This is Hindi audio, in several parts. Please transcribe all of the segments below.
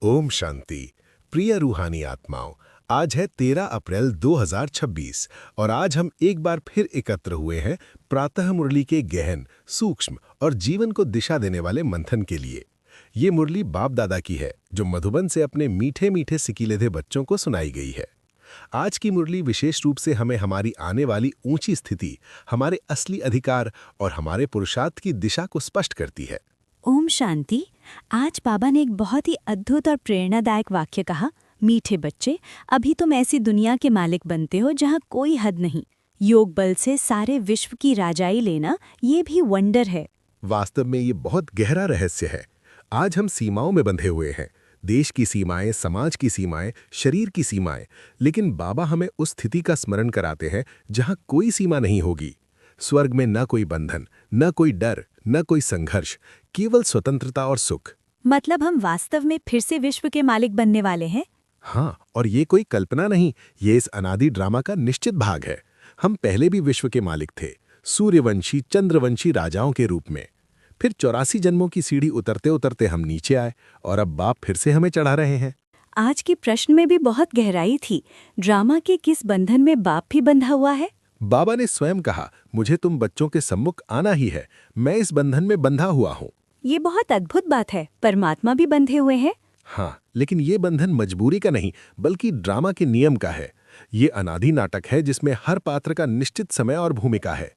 ओम शांति। प्रिय रूहानी आत्माओं, आज है 13 अप्रैल 2026 और आज हम एक बार फिर एकत्र हुए हैं प्रातः मुरली के गहन, सूक्ष्म और जीवन को दिशा देने वाले मंथन के लिए। ये मुरली बाप दादा की है जो मधुबन से अपने मीठे मीठे सिकीलेधे बच्चों को सुनाई गई है। आज की मुरली विशेष रूप से हमें हमारी आने वाली ऊंची स्थिति, हमारे असली अधिकार और हमारे पुरुषार्थ की दिशा को स्पष्ट करती है। ओम शांति। आज बाबा ने एक बहुत ही अद्भुत और प्रेरणादायक वाक्य कहा। मीठे बच्चे, अभी तुम ऐसी दुनिया के मालिक बनते हो जहाँ कोई हद नहीं। योग बल से सारे विश्व की राजाई लेना ये भी वंडर है। वास्तव में ये बहुत गहरा रहस्य है। आज हम सीमाओं में बंधे हुए हैं, देश की सीमाएं, समाज की सीमाएं, शरीर की सीमाएं, लेकिन बाबा हमें उस स्थिति का स्मरण कराते हैं जहां कोई सीमा नहीं होगी। स्वर्ग में न कोई बंधन, न कोई डर, न कोई संघर्ष, केवल स्वतंत्रता और सुख। मतलब हम वास्तव में फिर से विश्व के मालिक बनने वाले हैं। हाँ, और ये कोई कल्पना नहीं, ये इस अनादि ड्रामा का निश्चित भाग है। हम पहले भी विश्व के मालिक थे, सूर्यवंशी, चंद्रवंशी राजाओं के रूप में। फिर 84 जन्मों की सीढ़ी उतरते उतरते हम नीचे आए और अब बाप फिर से हमें चढ़ा रहे हैं। आज के प्रश्न में भी बहुत गहराई थी। ड्रामा के किस बंधन में बाप भी बंधा हुआ है? बाबा ने स्वयं कहा, मुझे तुम बच्चों के सम्मुख आना ही है, मैं इस बंधन में बंधा हुआ हूँ। ये बहुत अद्भुत बात है। परमात्मा भी बंधे हुए हैं। हाँ, लेकिन ये बंधन मजबूरी का नहीं बल्कि ड्रामा के नियम का है। ये अनादि नाटक है जिसमें हर पात्र का निश्चित समय और भूमिका है।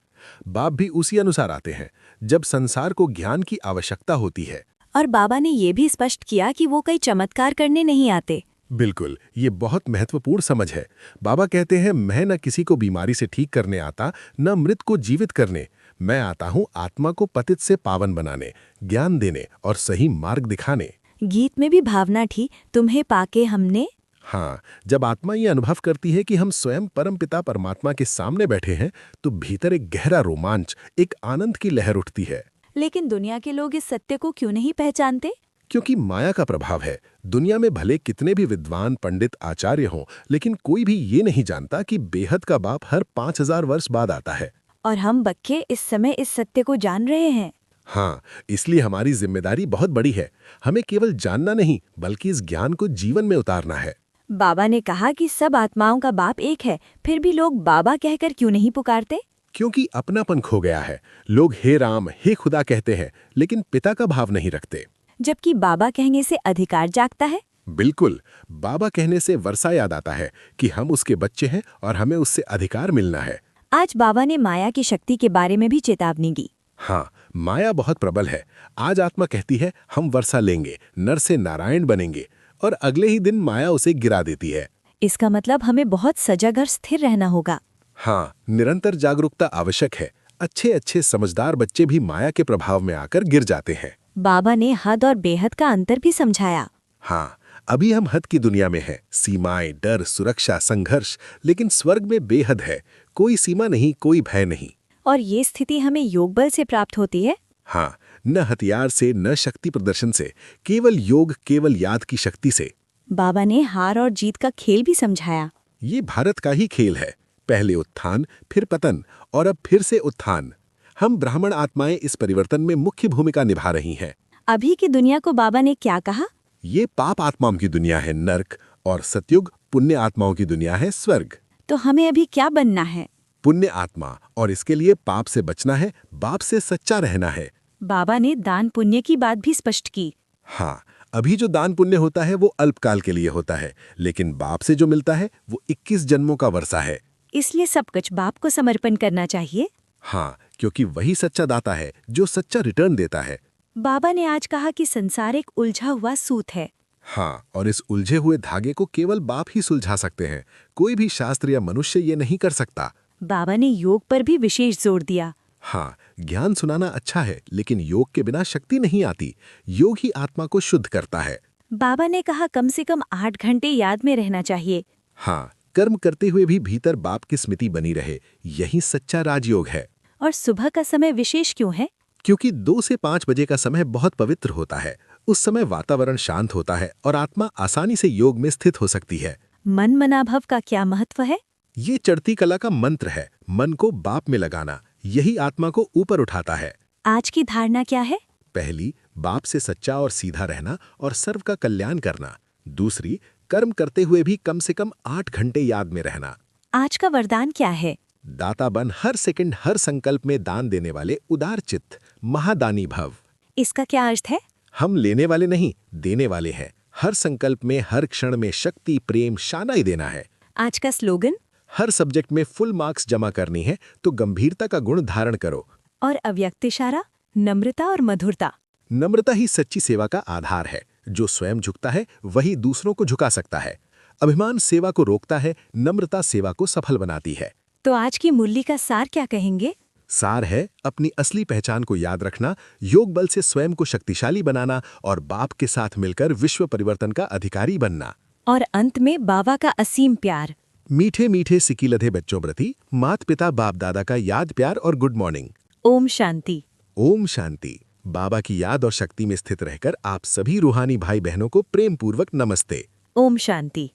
बाप भी उसी अनुसार आते हैं जब संसार को ज्ञान की आवश्यकता होती है। और बाबा ने ये भी स्पष्ट किया कि वो कई चमत्कार करने नहीं आते। बिल्कुल, ये बहुत महत्वपूर्ण समझ है। बाबा कहते हैं, मैं न किसी को बीमारी से ठीक करने आता, न मृत को जीवित करने। मैं आता हूँ आत्मा को पतित से पावन बनाने, ज्ञान देने और सही मार्ग दिखाने। गीत में भी भावना थी, तुम्हें पाके हमने। हाँ, जब आत्मा ये अनुभव करती है कि हम स्वयं परमपिता परमात्मा के सामने बैठे हैं, तो भीतर एक गहरा रोमांच, एक आनंद की लहर उठती है। लेकिन दुनिया के लोग इस सत्य को क्यों नहीं पहचानते? क्योंकि माया का प्रभाव है। दुनिया में भले कितने भी विद्वान, पंडित, आचार्य हों, लेकिन कोई भी ये नहीं जानता कि बेहद का बाप हर 5000 वर्ष बाद आता है। और हम बच्चे इस समय इस सत्य को जान रहे हैं। हाँ, इसलिए हमारी जिम्मेदारी बहुत बड़ी है। हमें केवल जानना नहीं बल्कि इस ज्ञान को जीवन में उतारना है। बाबा ने कहा कि सब आत्माओं का बाप एक है, फिर भी लोग बाबा कहकर क्यों नहीं पुकारते? क्योंकि अपनापन खो गया है। लोग हे राम, हे खुदा कहते हैं, लेकिन पिता का भाव नहीं रखते। जबकि बाबा कहने से अधिकार जागता है। बिल्कुल, बाबा कहने से वर्षा याद आता है कि हम उसके बच्चे हैं और हमें उससे अधिकार मिलना है। आज बाबा ने माया की शक्ति के बारे में भी चेतावनी दी। हाँ, माया बहुत प्रबल है। आज आत्मा कहती है हम वर्षा लेंगे, नर से नारायण बनेंगे, और अगले ही दिन माया उसे गिरा देती है। इसका मतलब हमें बहुत सजग और स्थिर रहना होगा। हाँ, निरंतर जागरूकता आवश्यक है। अच्छे अच्छे समझदार बच्चे भी माया के प्रभाव में आकर गिर जाते हैं। बाबा ने हद और बेहद का अंतर भी समझाया। हाँ, अभी हम हद की दुनिया में हैं, सीमाएं, डर, सुरक्षा, संघर्ष, लेकिन स्वर्ग में बेहद है। कोई सीमा नहीं, कोई भय नहीं। और ये स्थिति हमें योग बल से प्राप्त होती है। हाँ, न हथियार से, न शक्ति प्रदर्शन से, केवल योग, केवल याद की शक्ति से। बाबा ने हार और जीत का खेल भी समझाया। ये भारत का ही खेल है। पहले उत्थान, फिर पतन और अब फिर से उत्थान। हम ब्राह्मण आत्माएं इस परिवर्तन में मुख्य भूमिका निभा रही हैं। अभी की दुनिया को बाबा ने क्या कहा? ये पाप आत्माओं की दुनिया है नर्क, और सतयुग पुण्य आत्माओं की दुनिया है स्वर्ग। तो हमें अभी क्या बनना है? पुण्य आत्मा, और इसके लिए पाप से बचना है, बाप से सच्चा रहना है। बाबा ने दान पुण्य की बात भी स्पष्ट की। हाँ, अभी जो दान पुण्य होता है वो अल्पकाल के लिए होता है, लेकिन बाप से जो मिलता है वो 21 जन्मों का वर्षा है। इसलिए सब कुछ बाप को समर्पण करना चाहिए। हाँ, क्योंकि वही सच्चा दाता है जो सच्चा रिटर्न देता है। बाबा ने आज कहा कि संसार एक उलझा हुआ सूत है। हाँ, और इस उलझे हुए धागे को केवल बाप ही सुलझा सकते हैं। कोई भी शास्त्र या मनुष्य ये नहीं कर सकता। बाबा ने योग पर भी विशेष जोर दिया। हाँ, ज्ञान सुनाना अच्छा है, लेकिन योग के बिना शक्ति नहीं आती। योग ही आत्मा को शुद्ध करता है। बाबा ने कहा कम से कम 8 घंटे याद में रहना चाहिए। हाँ, कर्म करते हुए भी भीतर बाप की स्मृति बनी रहे, यही सच्चा राजयोग है। और सुबह का समय विशेष क्यों है? क्योंकि 2 से 5 बजे का समय बहुत पवित्र होता है। उस समय वातावरण शांत होता है और आत्मा आसानी से योग में स्थित हो सकती है। मन मनाभव का क्या महत्व है? ये चढ़ती कला का मंत्र है। मन को बाप में लगाना, यही आत्मा को ऊपर उठाता है। आज की धारणा क्या है? पहली, बाप से सच्चा और सीधा रहना और सर्व का कल्याण करना। दूसरी, कर्म करते हुए भी कम से कम 8 घंटे याद में रहना। आज का वरदान क्या है? दाता बन, हर सेकंड हर संकल्प में दान देने वाले उदार चित्त, महादानी भव। इसका क्या अर्थ है? हम लेने वाले नहीं, देने वाले हैं। हर संकल्प में, हर क्षण में शक्ति, प्रेम, शानाई देना है। आज का स्लोगन? हर सब्जेक्ट में फुल मार्क्स जमा करनी है तो गंभीरता का गुण धारण करो। और अव्यक्त इशारा? नम्रता और मधुरता। नम्रता ही सच्ची सेवा का आधार है। जो स्वयं झुकता है वही दूसरों को झुका सकता है। अभिमान सेवा को रोकता है, नम्रता सेवा को सफल बनाती है। तो आज की मुरली का सार क्या कहेंगे? सार है अपनी असली पहचान को याद रखना, योग बल से स्वयं को शक्तिशाली बनाना और बाप के साथ मिलकर विश्व परिवर्तन का अधिकारी बनना। और अंत में बाबा का असीम प्यार। मीठे मीठे सिकीलधे बच्चों प्रति मात पिता बाप दादा का याद, प्यार और गुड मॉर्निंग। ओम शांति। ओम शांति। बाबा की याद और शक्ति में स्थित रहकर आप सभी रूहानी भाई बहनों को प्रेम पूर्वक नमस्ते। ओम शांति।